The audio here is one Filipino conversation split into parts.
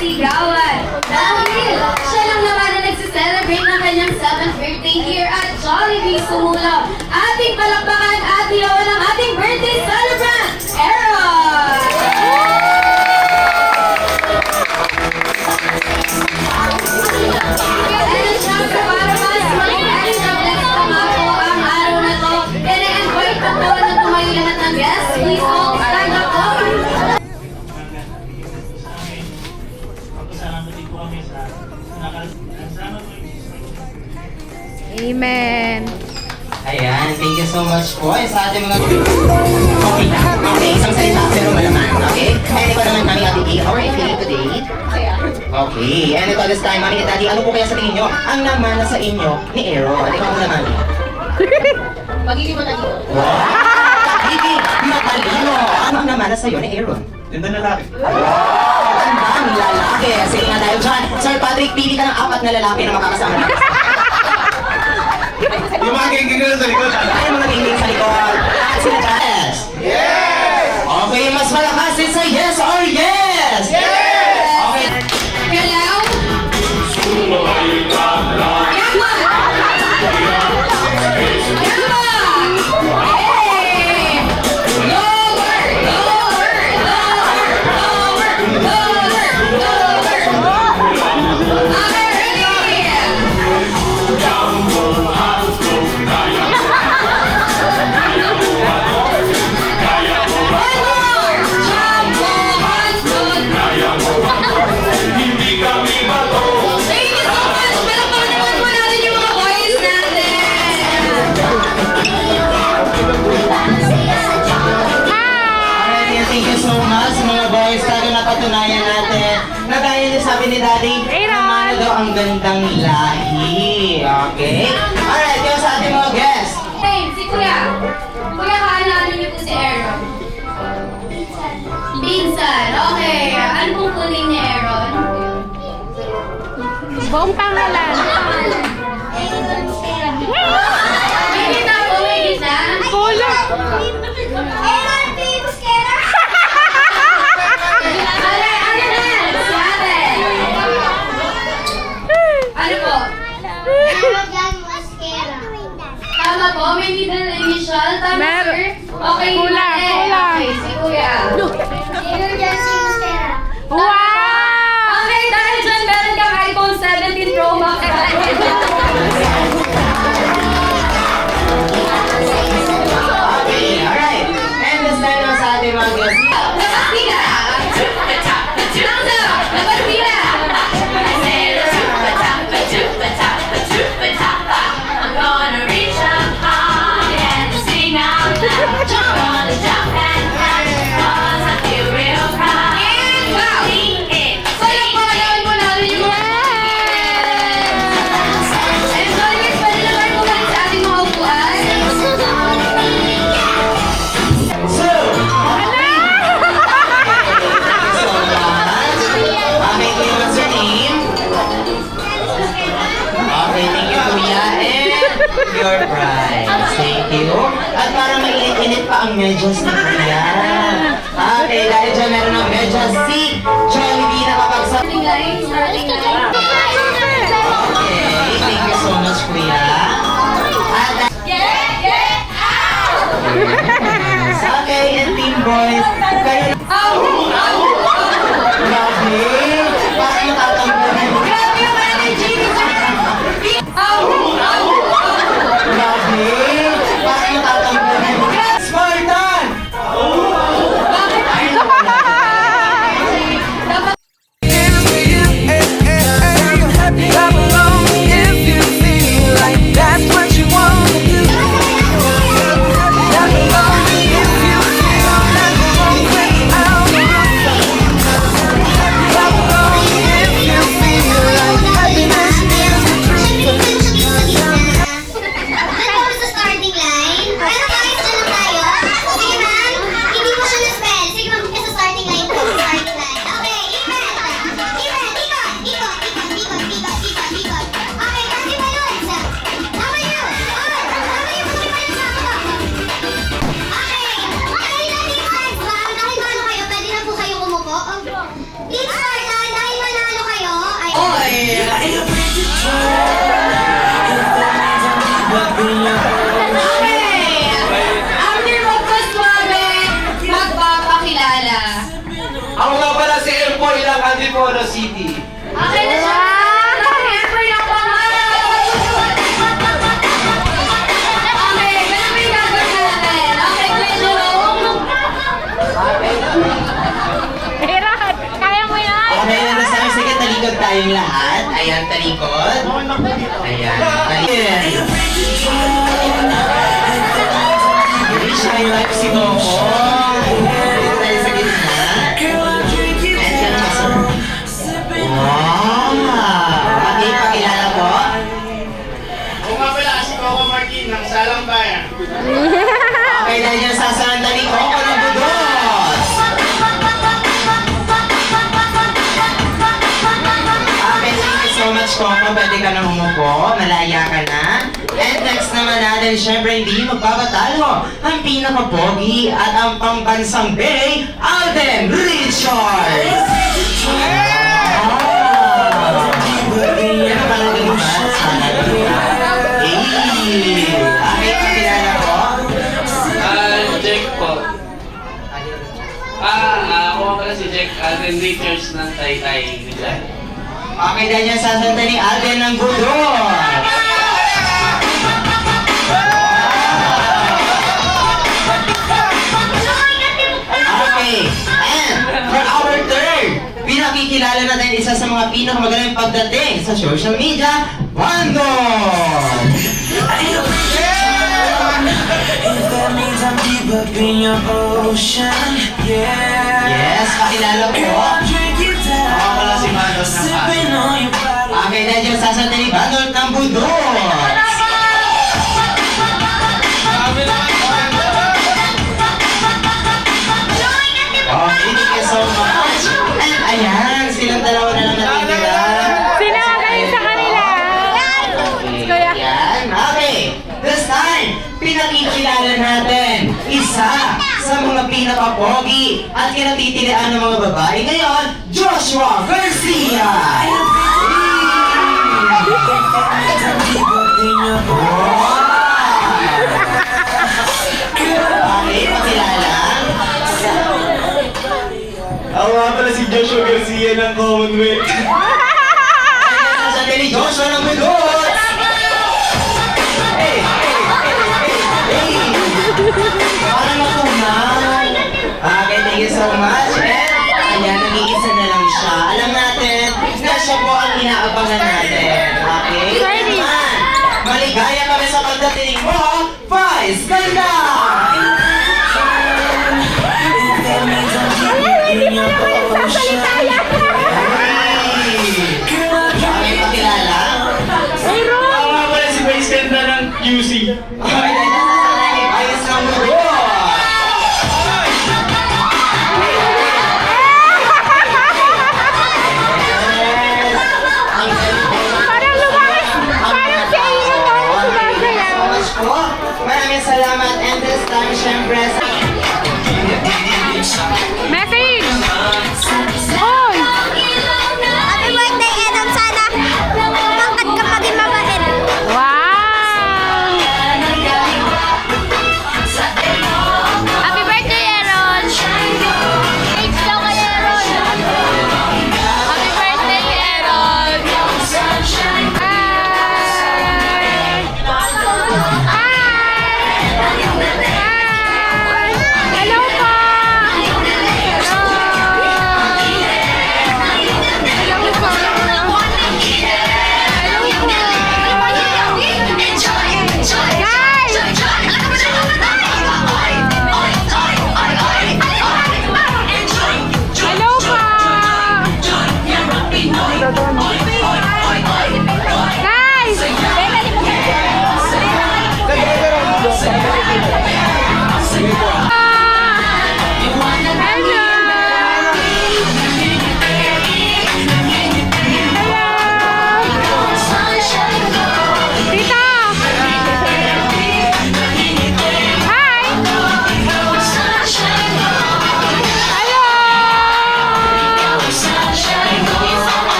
sigawan. Dahil siya lang naman na nagsiselebrate ng kanyang 7th birthday here at Jollibee Sumulo. Ating palakpakan at diyawan ng ating birthday celebrant, Aaron! And syempre para mas maging extra blessed pa nga po ang araw na to. And I-invite na po na tumayo lahat ng guests. Please all stand up po. Amen. Ayan, thank you so much po sa ating mga... Okay na, okay, isang salita pero malaman, okay? And ikaw naman, Mami Ate E, how are you feeling today? Okay, and ito this time, Mami at Daddy, ano po kaya sa tingin nyo ang namana sa inyo ni Aaron? Ikaw muna, Mami. Pagiging matalino. Wow! Pagiging matalino! Ano ang namana sa'yo ni Aaron? Ganda na lalaki. Wow! Ang daming lalaki! Sige nga tayo dyan. Sir Patrick, pili ka ng 4 na lalaki na makakasama natin. Yung mga gigigil sa likod. Ay, mga tingin sa likod. At sila Jess. Yes! Okay, mas malakas din sa yes or yes! Yes! Okay. Galaw. Yama! Yama! Hey! Lower! Lower! Lower! Lower! Lower! Okay, ready? One more! Jumbo Handog! Thank you so much! Palakpakan naman po natin yung mga boys natin! Alright, thank you so much mga boys. Tayo napatunayan natin na gaya niya sabi ni Daddy, namana daw ang gandang lahi. Okay? Alright, yung sa ating mga guests. Hey, si Kuya! Kuya, kaano niyo po si Aaron? Pinsan! Okay. Ano pong kuling ni Aaron? Buong pangalan. May kita po, may kita? Kulo. Aaron, Pibus Kera! Alright, ano na? Sabi! Ano po? Tama po, may middle initial. Tama, Meron. sir? Okay, Kulang, mali. kulang. Okay, si Kuya. Wow! Okay, dahil dyan meron kang iPhone 17 Pro Max. Okay, alright. And this time naman sa ating mga guests. Dapat pila! Thumbs up! Dapat pila! I'm gonna reach up high and sing out loud. Gonna jump and run, 'cause I feel real proud. And wow! Sing it, Palakpakan po natin yung mga And so guys, pwede naman bumalik sa ating mga upuan. So, so much. Okay, kuya, what's your name? Okay, thank you, kuya. And your prize. Thank you. At para mainit-init pa ang medyas ni kuya. Okay, dahil dyan meron ng medyas si Jollibee na kapag sa... Starting line, starting line. Okay, thank you so much, kuya. At get out! okay, and team boys, kayo grabe. Parang natatampunan. Grabe yung energy! Grabe. Parang natatampunan. Spartan! Dapat Clap along if you feel like that's what you want to do. Clap along if you feel like the wrong way out. Clap talikod. Ayan. Ayan. Shy like si Momo. Dito tayo sa gitna. And yan masarap. Wow! Okay, pakilala po. Kung nga pala, si Coco Martin ng Salang Bayan. Okay, dahil yan sasaranda ni Coco ng Budot. Okay, thank you so much, Coco. Pwede ka na umupo. Malaya ka na. And next naman natin, syempre hindi magbabatalo ang pinaka-pogi at ang pambansang Bay, Alden Richards! Ano pala din ba? Okay, pakilala ko. Jack po. Ako pala si Jack Alden Richards ng Taytay. Okay, dahil yan sasanta ni Alden ng Budot. Okay, and for our third, pinakikilala natin isa sa mga pinakamagaling pagdating sa social media, Bando! That means I'm deep up in your ocean, yeah. Yes, pakilala ko. Girl, I'll drink you down. Ako pala si Manos ng Sipping on your body. Okay, dahil yan sasanta ni Bando ng Budot. Okay, thank you so much. And ayan, silang dalawa na lang natitira. Sino magaling sa kanila? Kuya. Yan, okay. This time, pinakikilala natin isa sa mga pinaka-pogi at kinatitilian ng mga babae ngayon, Joshua Garcia! Okay, pakilala. Ako nga pala si Joshua Garcia ng Commonwealth. Sa ni Joshua ng Budot! Hey! Parang matunaw. Okay, thank you so much. And, ayan, nag-iisa na lang siya. Alam natin na siya po ang inaabangan natin. Okay? Naman, maligaya kami sa pagdating mo, Vice Ganda! Hindi mo naman nagsasalita yan. Okay, pakilala. Mayroon. Ako nga pala si Vice Ganda ng QC. Okay, dahil nasa ni Vice ng Budot. Parang lumakas. Parang si Aaron mo sumasayaw. Maraming salamat and this time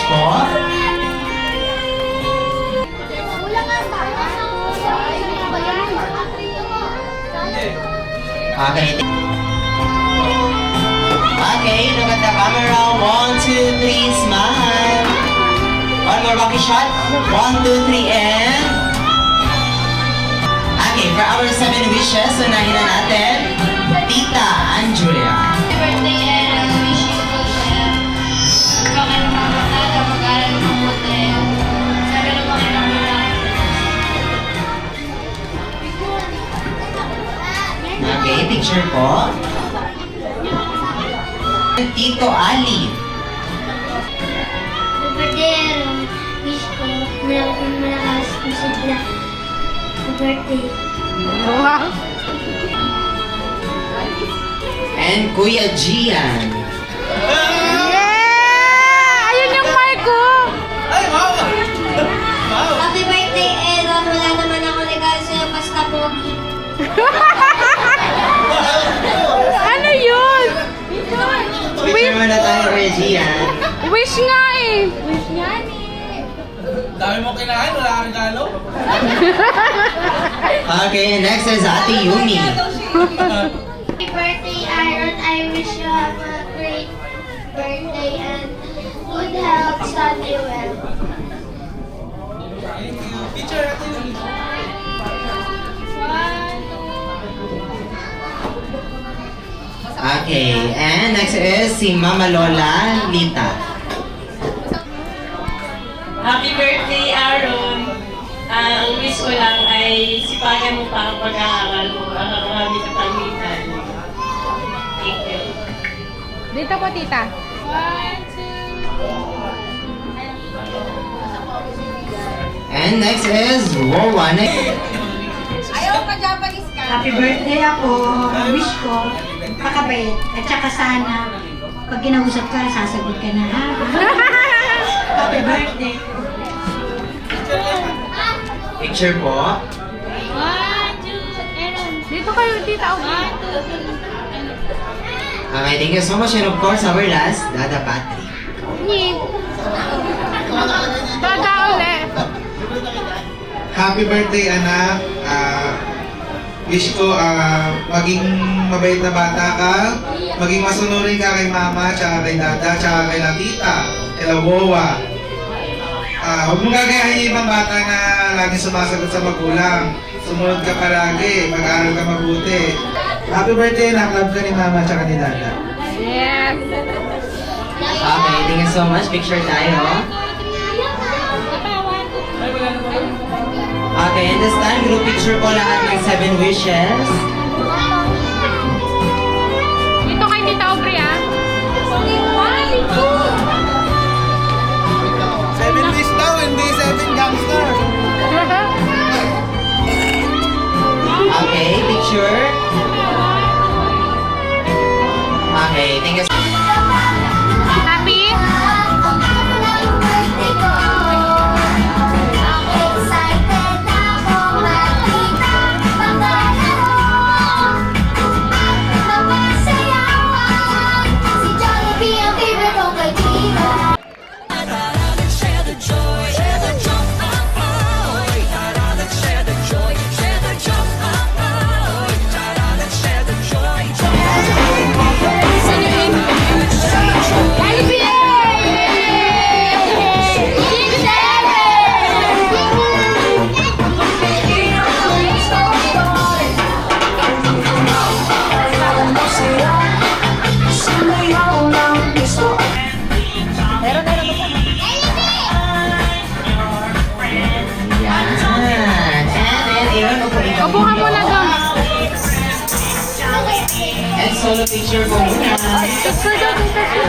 po. Okay. Okay, look at the camera. 1, 2, 3, smile. One more Rocky shot. 1, 2, 3, and... Okay, for our 7 wishes, unahin na natin, Tita Anjulia. Happy birthday and wish you Panginoon mag-aral, mag-aral ng mabuti. Sabi ng Panginoon Okay, picture po. Tito Ali. Birthday, wish ko, malakas ko sila. Birthday. Wow. And Kuya Gian. Yeah! Ayun yung mic ko! Happy birthday, Aaron. Wala naman ako regalo sa'yo, basta pogi. Ano yun? Picture mo na tayo, Kuya Gian. Wish nga eh! Dami mo kinain, wala kang regalo. Okay, next is Ate Yumi. Happy birthday, Aaron. I wish you have a great birthday and good health, study well. Picture natin. Okay, and next is si Mama Lola Lita. Happy birthday, Aaron! Ang wish ko lang ay sipagan mo pa ang pag-aaral mo. Marami ka pamitan. Thank you. Dito po, tita. And next is Rowan. Happy birthday ako. Ang wish ko, pakabait. At saka sana, pag kinausap ka, sasagot ka na, ha? Happy birthday. Picture po. Dito kayo, tita. Okay, thank you so much. And of course, our last, Dada Patrick. Dada ulit. Happy birthday, anak. Wish ko maging mabait na bata ka, maging masunurin ka kay mama, tsaka kay dada, tsaka kay tita, kay Lawowa. Huwag mong gagayahin yung ibang bata na laging sumasagot sa magulang. Sumunod ka palagi, mag-aaral ka mabuti. Happy birthday, anak. Love ka ni mama, tsaka ni dada. Yes. Okay, thank you so much. Picture tayo. Okay, and this time, group picture po lahat ng 7 wishes. Dito kay tita Aubrey, ah. 7 wish daw, hindi 7 gangster. Okay, picture. Okay, thank you. Happy? Upo ka muna doon. And solo picture po muna. Picture doon, picture.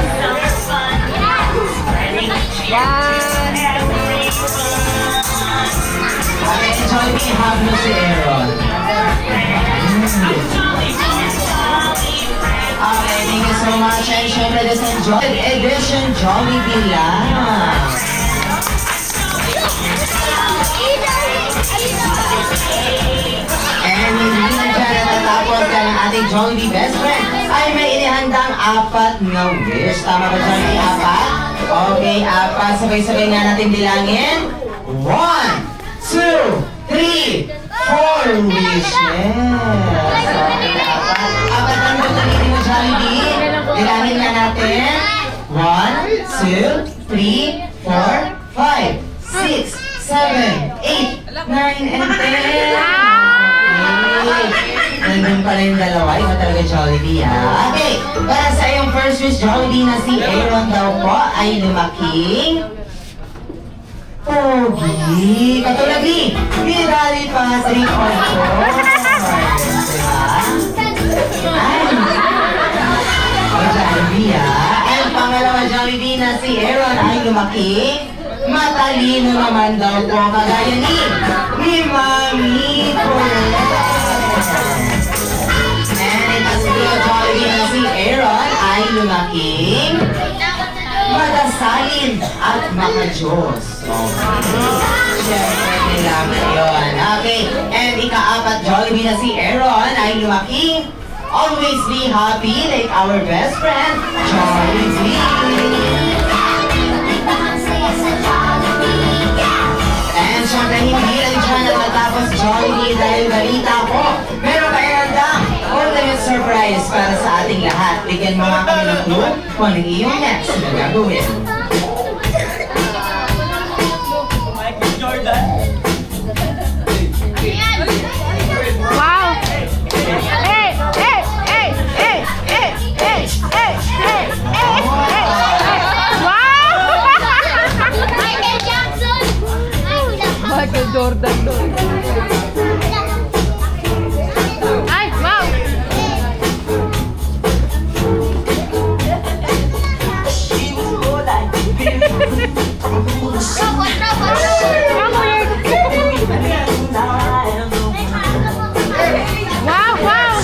Okay, enjoy me have mo si Aaron. Okay, thank you so much. And syempre, this enjoy edition Jollibee lang. And hindi na dyan natatapos ka ng ating Jollibee best friend ay may inihandang 4 na wish. Tama ba dyan? May 4? Okay, apat. Sabay-sabay nga natin bilangin. 1, 2, 3, 4 wishes. Okay, apat. Apat ang gagamitin mo, Jollibee. Bilangin nga natin. 1, 2, 3, 4, 5, 6, 7, 8, 9, and 10. Okay. Nandun pala yung dalawa. Iba talaga Jollibee, ha? Okay. Para sa iyong first wish, Jollibee, na si Aaron daw po ay lumaking pogi. Katulad ni Virali Patrick Ocho. Jollibee, ha? And pangalawa, Jollibee, na si Aaron ay lumaking matalino naman daw po. Kagaya ni Mami Colette. And ito si Jollibee, na si Aaron ay lumaking madasalin at makajos. Siyempre, kailangan yun. Okay. And ika-apat, Jollibee, na si Aaron ay lumaking always be happy like our best friend, Jollibee. And syempre, hindi lang dyan natatapos, Jollibee, dahil balita ko, meron kayo hanggang ultimate surprise para sa ating lahat. Bigyan mo nga kami ng clue kung anong iyong next na gagawin. Wow! Hey! Hey! Hey! Hey! Hey! Hey! Hey! Hey! Hey! Wow! Michael Jackson! Michael Jordan doon. Ay! Wow! Wow! Wow!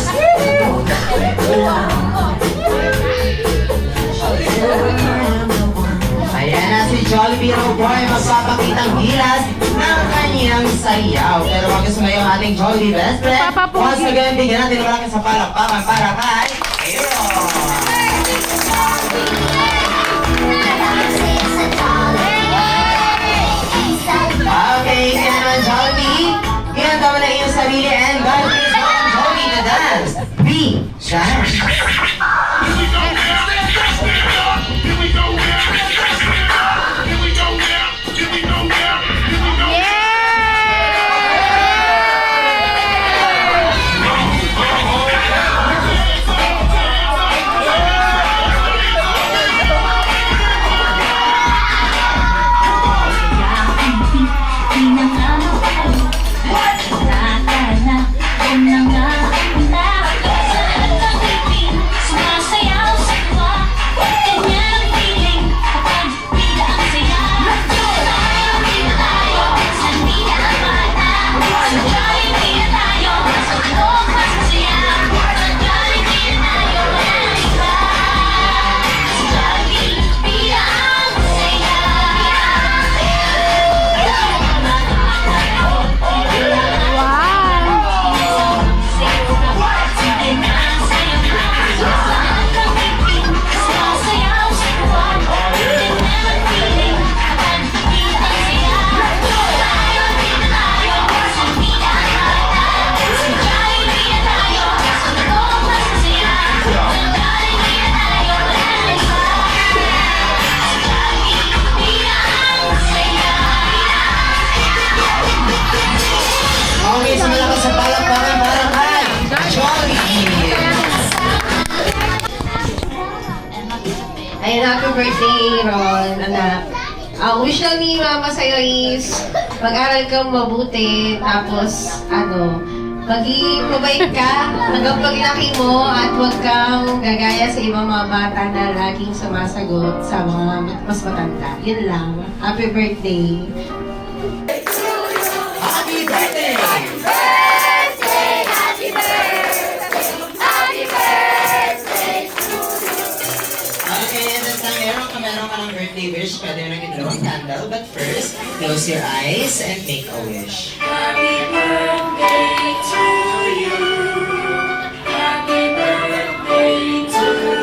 Ayan na si Jollibee Roboy, magpapakitang gilas ng kanyang sayaw. Pero wag sumayaw ang ating Jollibee best friend. Papapugi. Once again, bigyan natin ng malaking sa palakpakan para kay Aaron. Okay, kaya naman Jollibee, ginanda mo na iyong sarili and God please welcome Jollibee to dance. Be Shine. Sumasayaw sa tuwa, ganyan ang feeling kapag bida ang saya. Jollibee na tayo, sandila ang bata. Sa Jollibee na tayo, sa tulog mas masaya. Sa Jollibee na tayo, walang iba. Sa Jollibee, bida ang saya. Sumasayaw sa tuwa, ganyan ang feeling kapag bida ang saya. Jollibee na tayo, sandila ang bata. Sa Jollibee na tayo, sa tulog mas masaya. Sa Jollibee na tayo, walang iba. Sa Jollibee, bida ang saya. Okay, sa malakas sa palakpakan para kay Jollibee. Ay, happy birthday, Ron, anak. Ang wish lang ni Mama sa'yo is mag-aral kang mabuti, tapos, maging mabait ka hanggang paglaki mo at huwag kang gagaya sa ibang mga bata na laging sumasagot sa mga mas matanda. Yun lang. Happy birthday. Happy birthday! Okay, and this time, meron ka ng birthday wish. Pwede mo nang i-blow ang candle. But first, close your eyes and make a wish. Happy birthday to you. Happy birthday to you.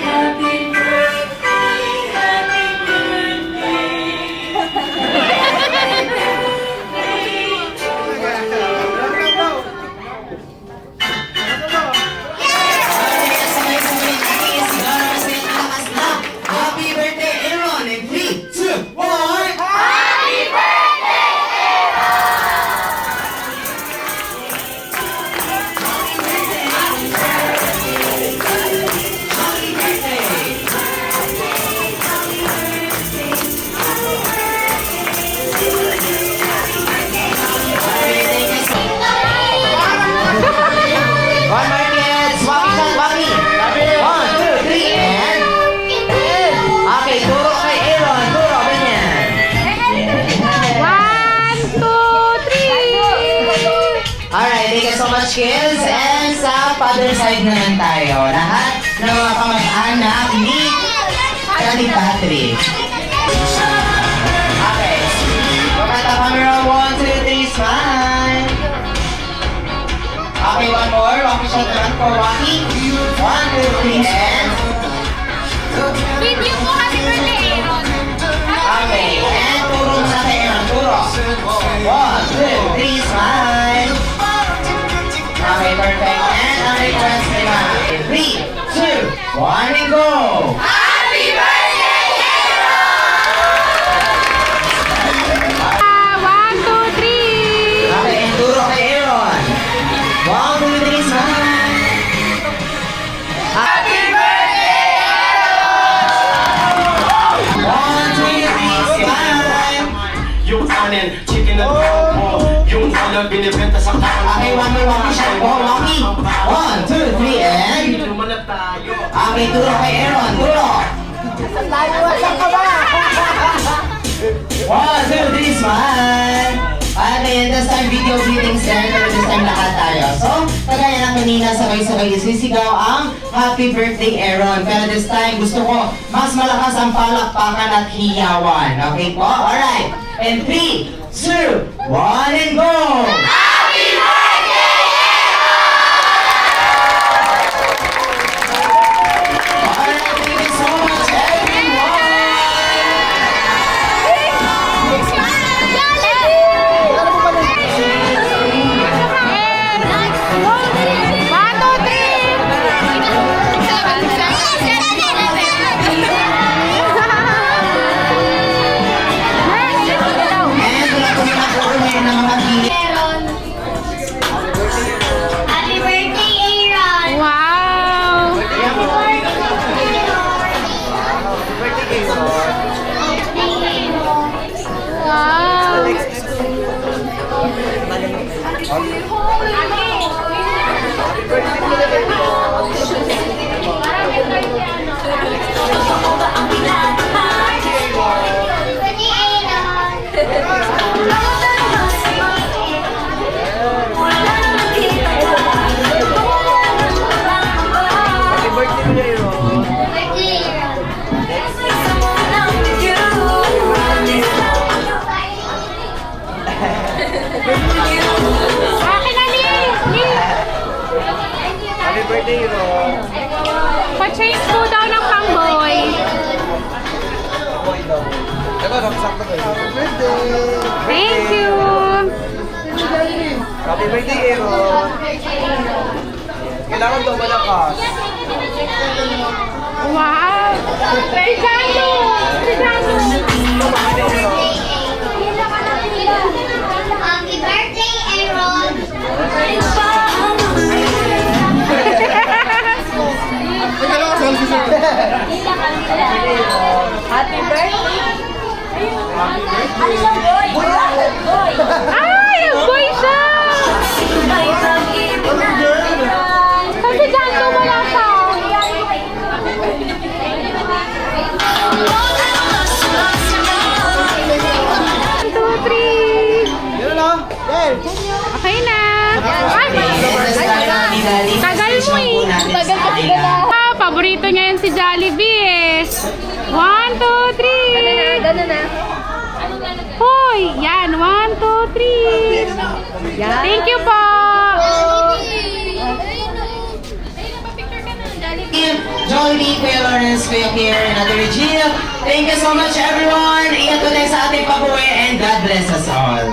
Happy birthday other side naman tayo. Lahat ng mga kamag-anak ni Daddy Patrick. Okay. Look at the camera. 1, 2, 3, smile. Okay, one more. Walkie shot naman for Walkie. 1, 2, 3, and... Video mo, happy birthday, Aaron. Okay, and turo sa kaya. Turo. 1, 2, 3, smile. Okay, perfect. And ang request nila. 3, 2, 1, and go! Happy birthday, One, two, three. Okay, and turo kay Aaron. 1, 2, 3, smile. Happy birthday, Aaron! 1, 2, 3, smile. Yung kanin, chicken at boko. Yung walang binibenta sa kanan. Okay, one more walkie shot po, walkie. 1, 2, 3, and... Lumanap tayo. Okay, turo kay Aaron, turo. 1, 2, 3, smile. Okay, this time video greetings din, pero this time lahat tayo. So, kagaya ng kanina, sabay-sabay isisigaw ang happy birthday, Aaron. Pero this time, gusto ko mas malakas ang palakpakan at hiyawan. Okay po? Alright. And 3, 2, 1, and go! Happy birthday, Aaron! Alright, thank you so much, everyone! One, two, three. And wala ko na po ulit ng mga gili. Happy birthday, Aaron! Wow. Wow. Akin na, Lee. Happy birthday, Ron. Pa-change po daw ng pang-boy. Ito, nagsakto ko. Happy birthday. Thank you. Happy birthday, Aaron. Kailangan daw malakas. Wow. Si Jando. Si Jando. Happy birthday, Aaron! Happy birthday! Ay, ang boy siya. Kasi Jando wala pa. 1, 2, 3. Yun na. Dale. Okay na. Ay, tagal mo eh. Tagal kasi gala. Ah, paborito niya yun si Jollibee eh. 1, 2, 3. Gano'n na. Hoy, yan. 1, 2, 3. Thank you po. Jollibee, Kuya Lawrence, Kuya Kier, and Ate Regina. Thank you so much, everyone. Ingat po tayo sa ating pag-uwi and God bless us all.